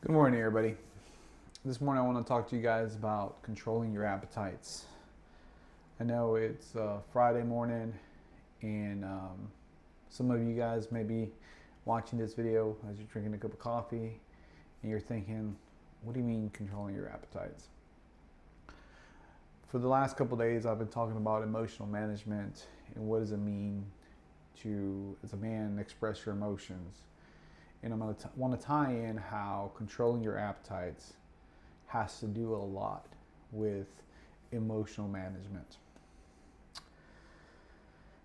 Good morning, everybody. This morning I want to talk to you guys about controlling your appetites. I know it's Friday morning, and some of you guys may be watching this video as you're drinking a cup of coffee, and you're thinking, what do you mean controlling your appetites? For the last couple of days, I've been talking about emotional management and what does it mean to, as a man, express your emotions. And I'm going to want to tie in how controlling your appetites has to do a lot with emotional management.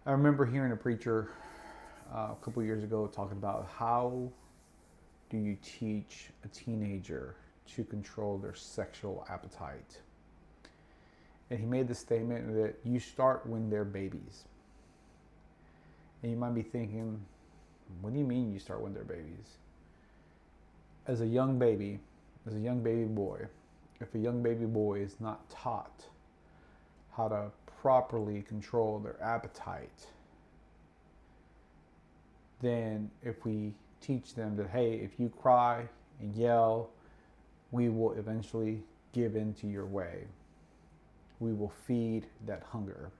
I remember hearing a preacher a couple years ago talking about how do you teach a teenager to control their sexual appetite. And he made the statement that you start when they're babies. And you might be thinking, what do you mean you start when they're babies? As a young baby boy, if a young baby boy is not taught how to properly control their appetite, then if we teach them that, hey, if you cry and yell, we will eventually give in to your way. We will feed that hunger.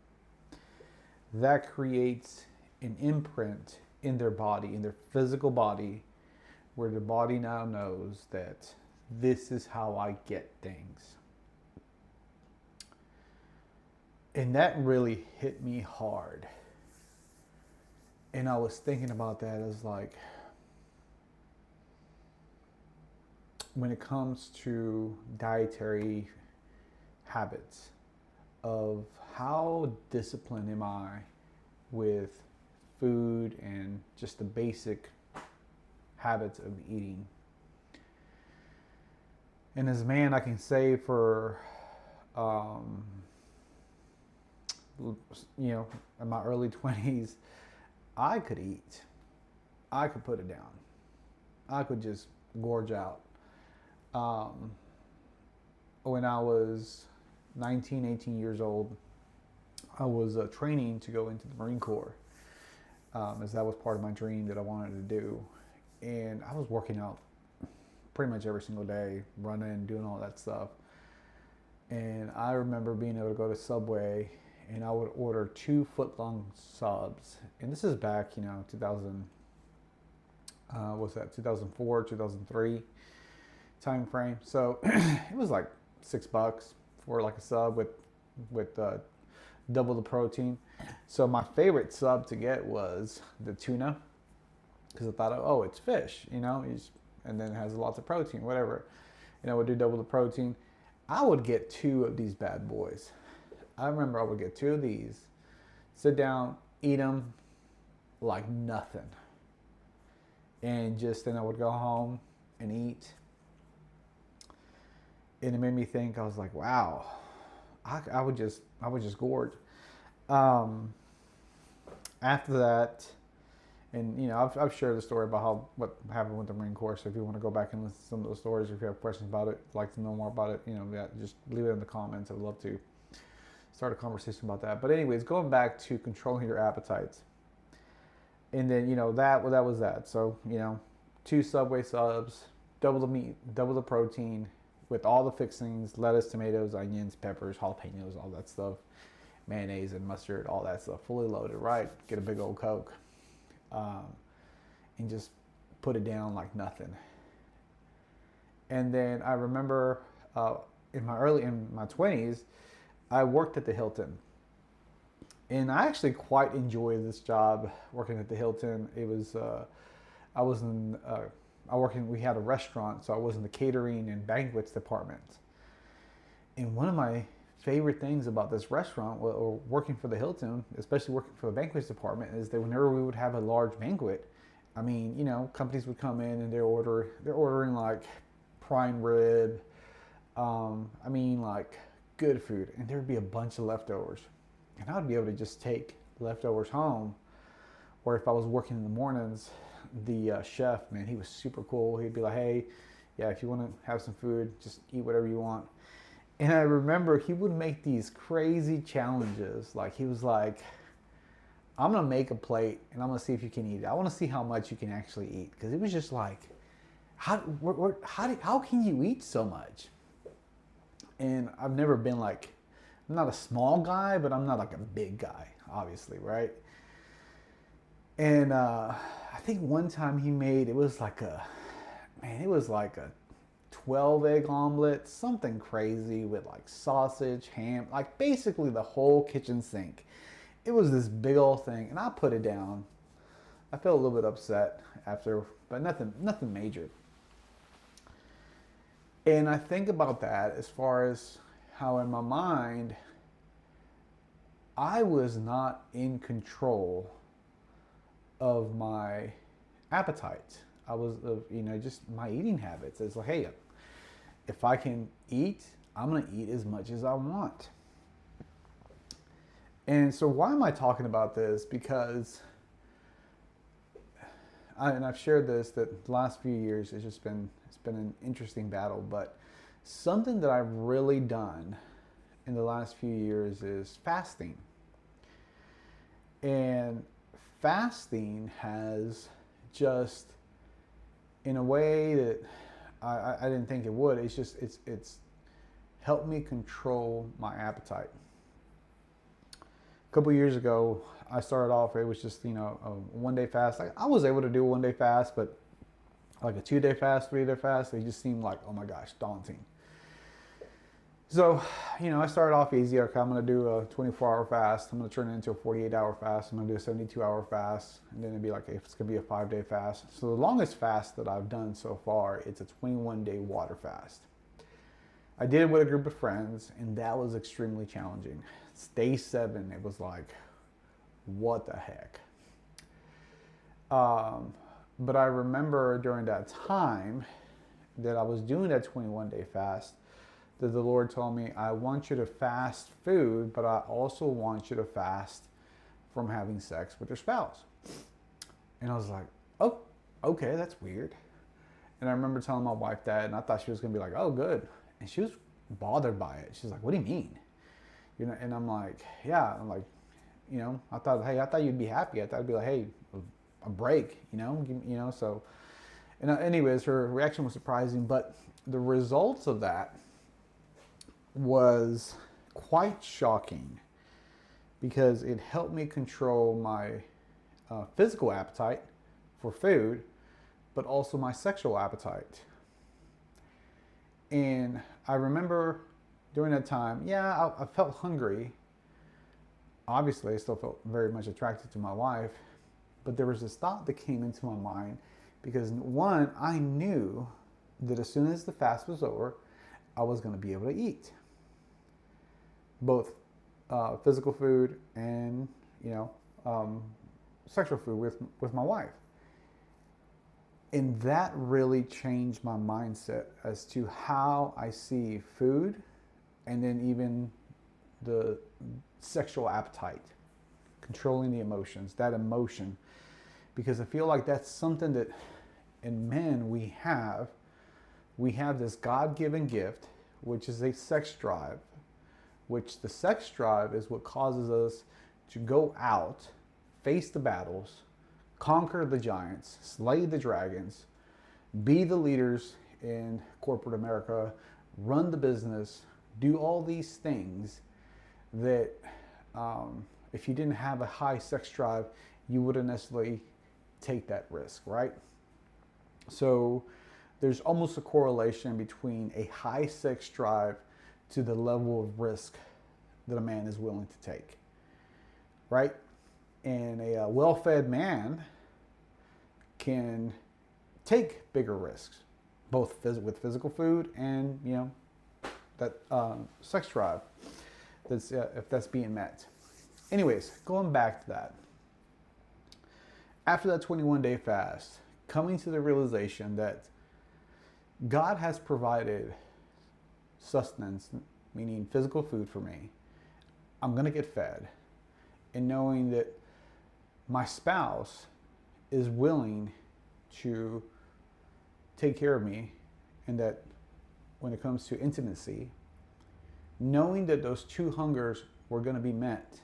That creates an imprint in their body, in their physical body, where the body now knows that this is how I get things. And that really hit me hard. And I was thinking about that as like, when it comes to dietary habits, of how disciplined am I with food and just the basic habits of eating. And as a man, I can say for, in my early 20s, I could eat. I could put it down. I could just gorge out. When I was 19, 18 years old, I was training to go into the Marine Corps, as that was part of my dream that I wanted to do. And I was working out pretty much every single day, running, doing all that stuff. And I remember being able to go to Subway and I would order 2-foot-long subs. And this is back, 2000, what's that, 2004, 2003 time frame. So it was like $6 for like a sub with double the protein. So my favorite sub to get was the tuna, because I thought, oh, it's fish, and then it has lots of protein, whatever. And I would do double the protein. I would get 2 of these bad boys. I remember I would get 2 of these, sit down, eat them like nothing. And then I would go home and eat. And it made me think, I was like, wow, I would just gorge. After that, and I've shared the story about what happened with the Marine Corps. So if you want to go back and listen to some of those stories, or if you have questions about it, like to know more about it, just leave it in the comments. I'd love to start a conversation about that. But anyways, going back to controlling your appetites, and then that was that. So 2 Subway subs, double the meat, double the protein, with all the fixings: lettuce, tomatoes, onions, peppers, jalapenos, all that stuff, mayonnaise and mustard, all that stuff, fully loaded. Right? Get a big old Coke. And just put it down like nothing. And then I remember in my 20s, I worked at the Hilton, and I actually quite enjoyed this job working at the Hilton. It was we had a restaurant, so I was in the catering and banquets department. And one of my favorite things about this restaurant, or working for the Hilton, especially working for the banquets department, is that whenever we would have a large banquet, companies would come in and they're ordering like prime rib, like good food, and there'd be a bunch of leftovers, and I would be able to just take leftovers home. Or if I was working in the mornings, the chef, man, he was super cool. He'd be like, hey, yeah, if you want to have some food, just eat whatever you want. And I remember he would make these crazy challenges. Like, he was like, I'm going to make a plate and I'm going to see if you can eat it. I want to see how much you can actually eat. Because it was just like, how can you eat so much? And I've never been like, I'm not a small guy, but I'm not like a big guy, obviously, right? And I think one time he made, it was like a 12 egg omelet, something crazy with like sausage, ham, like basically the whole kitchen sink. It was this big old thing, and I put it down. I felt a little bit upset after, but nothing major. And I think about that as far as how in my mind, I was not in control of my appetite. I was, just my eating habits. It's like, hey, if I can eat, I'm going to eat as much as I want. And so why am I talking about this? Because, and I've shared this, that the last few years it's been an interesting battle, but something that I've really done in the last few years is fasting. And fasting has just, in a way that I didn't think it would, it's helped me control my appetite. A couple years ago, I started off, it was just, a 1 day fast. I was able to do a 1 day fast, but like a 2 day fast, 3 day fast, they just seemed like, oh my gosh, daunting. So, I started off easy. Okay, I'm going to do a 24-hour fast. I'm going to turn it into a 48-hour fast. I'm going to do a 72-hour fast. And then it'd be like, it's going to be a 5 day fast. So the longest fast that I've done so far, it's a 21-day water fast. I did it with a group of friends, and that was extremely challenging. It's day 7. It was like, what the heck? But I remember during that time that I was doing that 21-day fast, that the Lord told me, I want you to fast food, but I also want you to fast from having sex with your spouse. And I was like, oh, okay, that's weird. And I remember telling my wife that, and I thought she was going to be like, oh, good. And she was bothered by it. She's like, what do you mean? And I'm like, yeah. I'm like, I thought you'd be happy. I thought I'd be like, hey, a break, so. And anyways, her reaction was surprising, but the results of that was quite shocking because it helped me control my physical appetite for food, but also my sexual appetite. And I remember during that time, I felt hungry. Obviously, I still felt very much attracted to my wife, but there was this thought that came into my mind because, one, I knew that as soon as the fast was over, I was going to be able to eat both physical food and sexual food with my wife. And that really changed my mindset as to how I see food, and then even the sexual appetite, controlling the emotions, that emotion, because I feel like that's something that in men we have this God-given gift, which is a sex drive, which the sex drive is what causes us to go out, face the battles, conquer the giants, slay the dragons, be the leaders in corporate America, run the business, do all these things that if you didn't have a high sex drive, you wouldn't necessarily take that risk, right? So there's almost a correlation between a high sex drive to the level of risk that a man is willing to take, right? And a well-fed man can take bigger risks, both with physical food and that sex drive. That's if that's being met. Anyways, going back to that. After that 21-day fast, coming to the realization that God has provided sustenance, meaning physical food for me. I'm going to get fed. And knowing that my spouse is willing to take care of me, and that when it comes to intimacy, knowing that those two hungers were going to be met,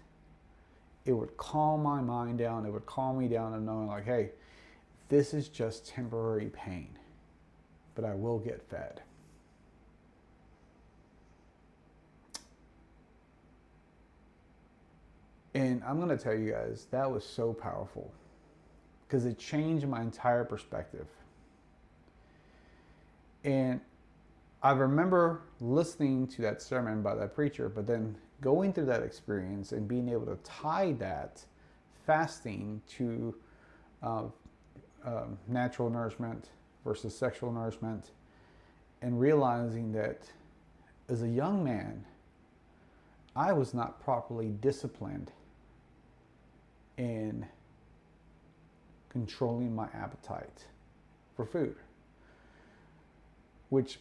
it would calm my mind down. It would calm me down, and knowing like, hey, this is just temporary pain. but I will get fed. And I'm going to tell you guys, that was so powerful because it changed my entire perspective. And I remember listening to that sermon by that preacher, but then going through that experience and being able to tie that fasting to natural nourishment versus sexual nourishment, and realizing that as a young man, I was not properly disciplined in controlling my appetite for food, which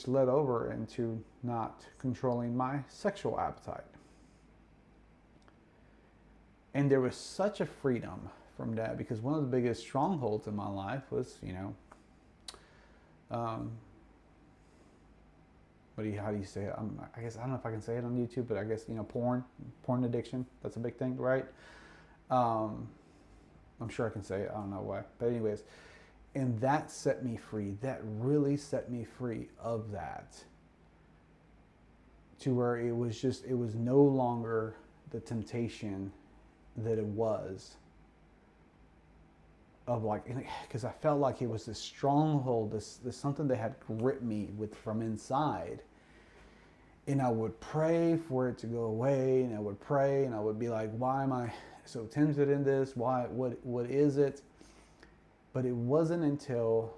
led over into not controlling my sexual appetite. And there was such a freedom from that, because one of the biggest strongholds in my life was, how do you say it? I guess, I don't know if I can say it on YouTube, but I guess, porn addiction. That's a big thing, right? I'm sure I can say it. I don't know why. But anyways, and that set me free. That really set me free of that, to where it was no longer the temptation that it was of, like, because I felt like it was this stronghold, this something that had gripped me from inside. And I would pray for it to go away, and I would pray, and I would be like, why am I so tempted in this? What is it? But it wasn't until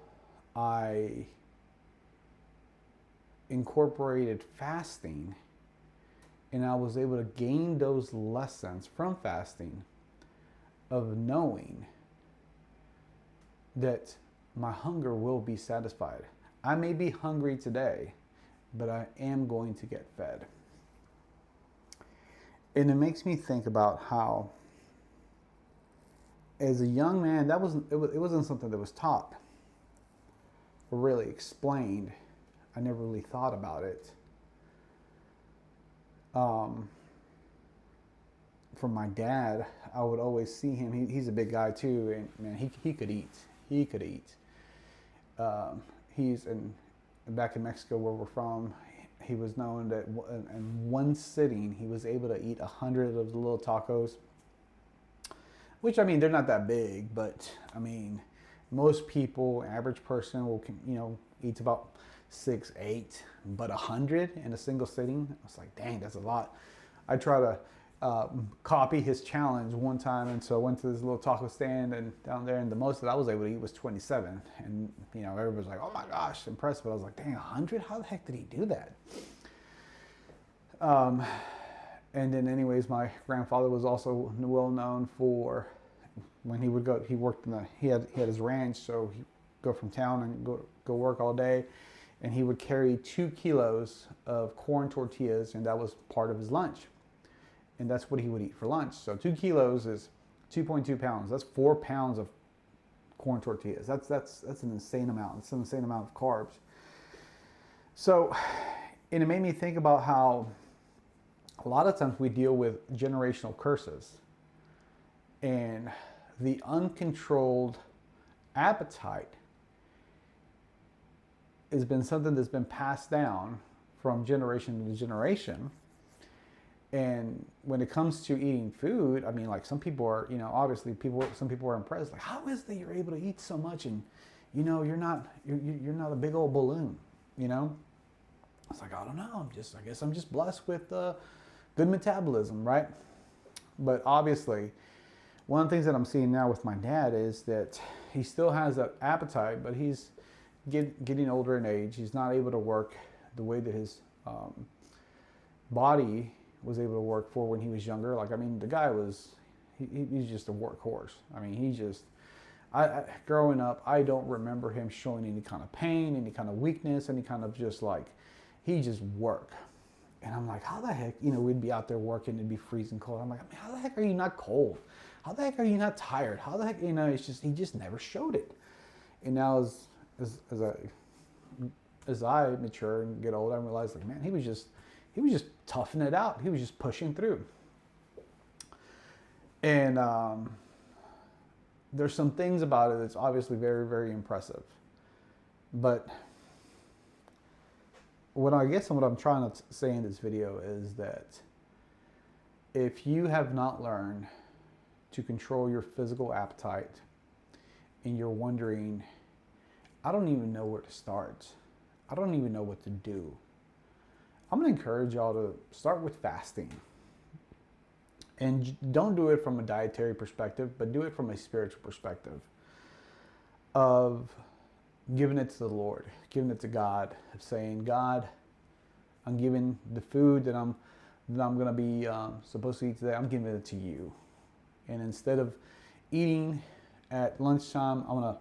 I incorporated fasting and I was able to gain those lessons from fasting of knowing that my hunger will be satisfied. I may be hungry today, but I am going to get fed. And it makes me think about how, as a young man, it wasn't something that was taught or really explained. I never really thought about it. From my dad, I would always see him. He's a big guy too, and man, he could eat. He could eat. Back in Mexico, where we're from, he was known that in one sitting he was able to eat 100 of the little tacos. Which, they're not that big, but most people, average person will, eats about 6, 8, but 100 in a single sitting. I was like, dang, that's a lot. I try to copy his challenge one time, and so I went to this little taco stand and down there, and the most that I was able to eat was 27. And everybody was like, oh my gosh, impressed. But I was like, dang, 100? How the heck did he do that? And then anyways, my grandfather was also well known for, when he would go, he had his ranch, so he'd go from town and go work all day, and he would carry 2 kilos of corn tortillas, and that was part of his lunch. And that's what he would eat for lunch. So 2 kilos is 2.2 pounds. That's 4 pounds of corn tortillas. That's an insane amount. It's an insane amount of carbs. So, and it made me think about how a lot of times we deal with generational curses, and the uncontrolled appetite has been something that's been passed down from generation to generation. And when it comes to eating food, like some people are, obviously some people are impressed. Like, how is it that you're able to eat so much, and you're not a big old balloon, It's like, I don't know. I guess I'm just blessed with good metabolism, right? But obviously, one of the things that I'm seeing now with my dad is that he still has that appetite, but he's getting older in age. He's not able to work the way that his body was able to work for when he was younger. Like, the guy he's just a workhorse. Growing up, I don't remember him showing any kind of pain, any kind of weakness, any kind of just like, he just worked. And I'm like, how the heck, we'd be out there working and be freezing cold. I'm like, how the heck are you not cold? How the heck are you not tired? How the heck, it's just, he just never showed it. And now as I mature and get older, I realize, like, man, he was just toughing it out. He was just pushing through. And there's some things about it that's obviously very, very impressive. But what I'm trying to say in this video is that if you have not learned to control your physical appetite and you're wondering, I don't even know where to start, I don't even know what to do, I'm going to encourage y'all to start with fasting. And don't do it from a dietary perspective, but do it from a spiritual perspective of giving it to the Lord, giving it to God, of saying, God, I'm giving the food that I'm going to be supposed to eat today, I'm giving it to you. And instead of eating at lunchtime, I'm going to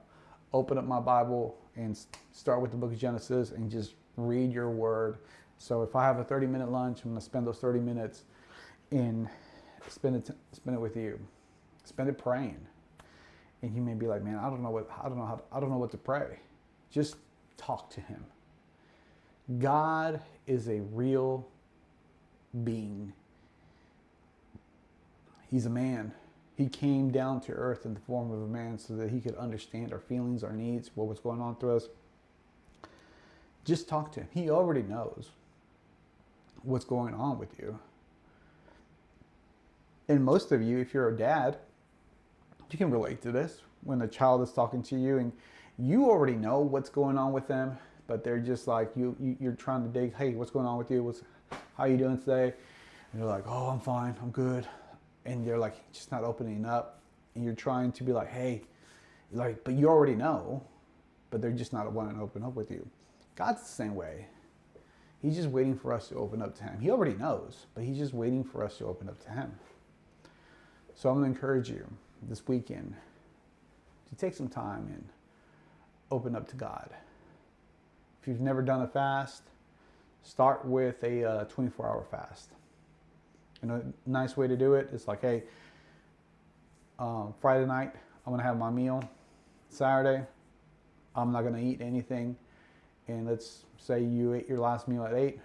open up my Bible and start with the book of Genesis and just read your word. So if I have a 30-minute lunch, I'm going to spend those 30 minutes in spend it with you. Spend it praying. And you may be like, man, I don't know what to pray. Just talk to him. God is a real being. He's a man. He came down to earth in the form of a man so that he could understand our feelings, our needs, what was going on through us. Just talk to him. He already knows what's going on with you. And most of you, if you're a dad, you can relate to this. When a child is talking to you and you already know what's going on with them, but they're just like, you're trying to dig, hey, what's going on with you? How are you doing today? And you're like, oh, I'm fine, I'm good. And they're like, just not opening up. And you're trying to be like, hey, like, but you already know, but they're just not wanting to open up with you. God's the same way. He's just waiting for us to open up to him. He already knows, but he's just waiting for us to open up to him. So I'm going to encourage you this weekend to take some time and open up to God. If you've never done a fast, start with a 24-hour fast. And a nice way to do it is like, hey, Friday night, I'm going to have my meal. Saturday, I'm not going to eat anything. And let's say you ate your last meal at 8.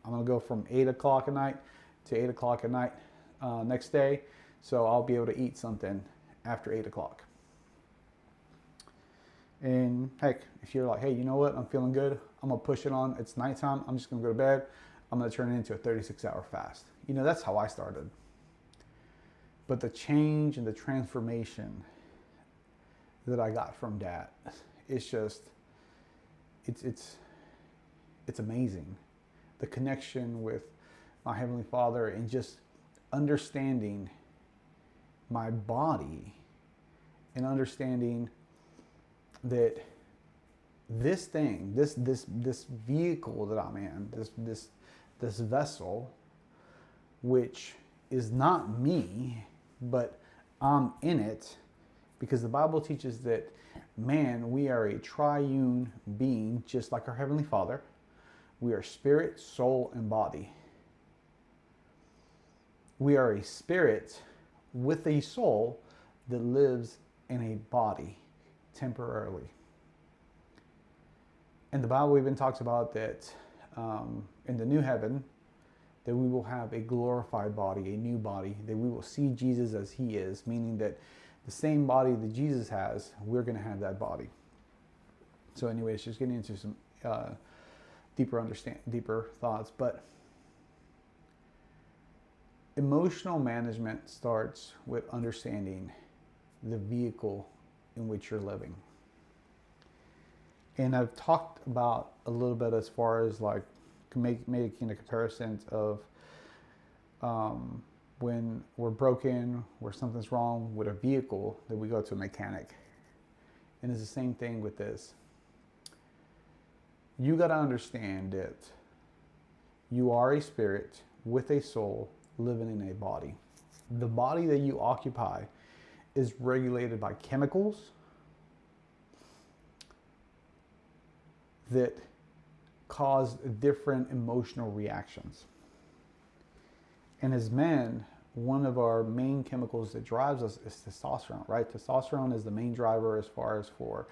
I'm going to go from 8 o'clock at night to 8 o'clock at night next day. So I'll be able to eat something after 8 o'clock. And heck, if you're like, hey, you know what? I'm feeling good. I'm going to push it on. It's nighttime. I'm just going to go to bed. I'm going to turn it into a 36-hour fast. You know, that's how I started. But the change and the transformation that I got from that, it's just, it's amazing. The connection with my Heavenly Father and just understanding my body and understanding that this thing, this vehicle that I'm in, this vessel, which is not me, but I'm in it, because the Bible teaches that, man, we are a triune being, just like our Heavenly Father. We are spirit, soul, and body. We are a spirit with a soul that lives in a body temporarily. And the Bible even talks about that in the new heaven, that we will have a glorified body, a new body, that we will see Jesus as he is, meaning that the same body that Jesus has, we're going to have that body. So anyways, just getting into some deeper thoughts. But emotional management starts with understanding the vehicle in which you're living. And I've talked about a little bit as far as like making a comparison of when we're broken, where something's wrong with a vehicle, that we go to a mechanic. And it's the same thing with this. You got to understand that you are a spirit with a soul living in a body. The body that you occupy is regulated by chemicals that cause different emotional reactions. And as men, one of our main chemicals that drives us is testosterone, right? Testosterone is the main driver as far as for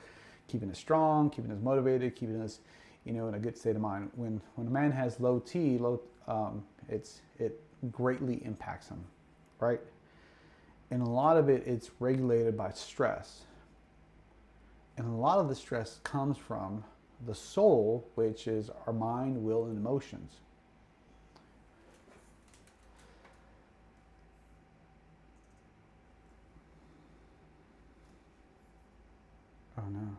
keeping us strong, keeping us motivated, keeping us, in a good state of mind. When a man has low T, it greatly impacts him, right? And a lot of it's regulated by stress. And a lot of the stress comes from the soul, which is our mind, will, and emotions. Oh no.